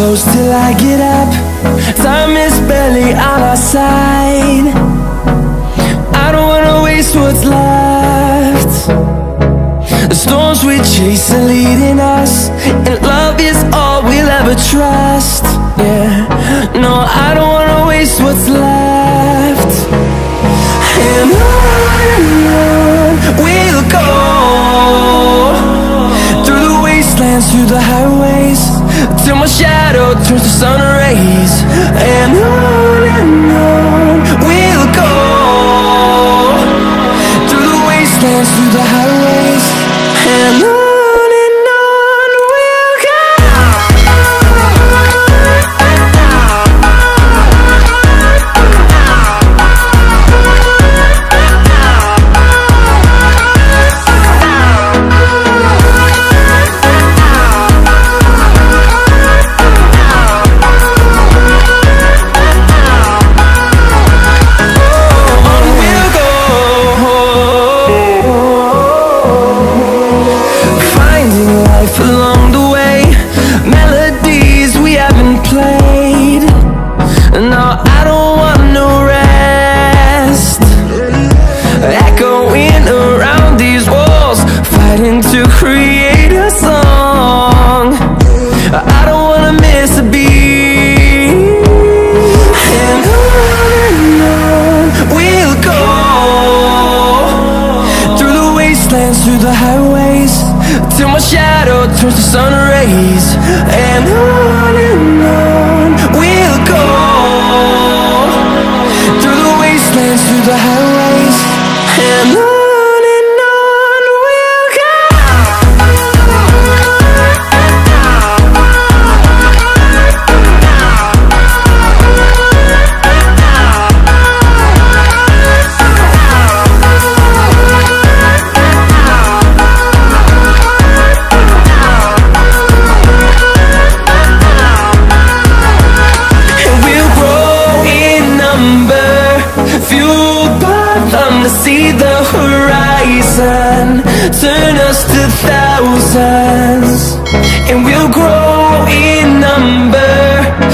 close till I get up. Time is barely on our side. I don't wanna waste what's left. The storms we chase are leading us, and love is all we'll ever trust. Yeah, no, I don't wanna waste what's left. And on we'll go, through the wastelands, through the highways, till my shadow turns to sun rays. And on we'll go, through the wastelands, through the highways, and on we'll go. Along the way, melodies we haven't played. No, I don't want no rest. Echoing around these walls, fighting to create a song. I don't wanna miss a beat. And on we'll go, through the wastelands, through the highways, till my shadow turns to sun rays. And on we'll go, through the wastelands, through the highways, and on we'll go. To see the horizon, turn us to thousands, and we'll grow in number.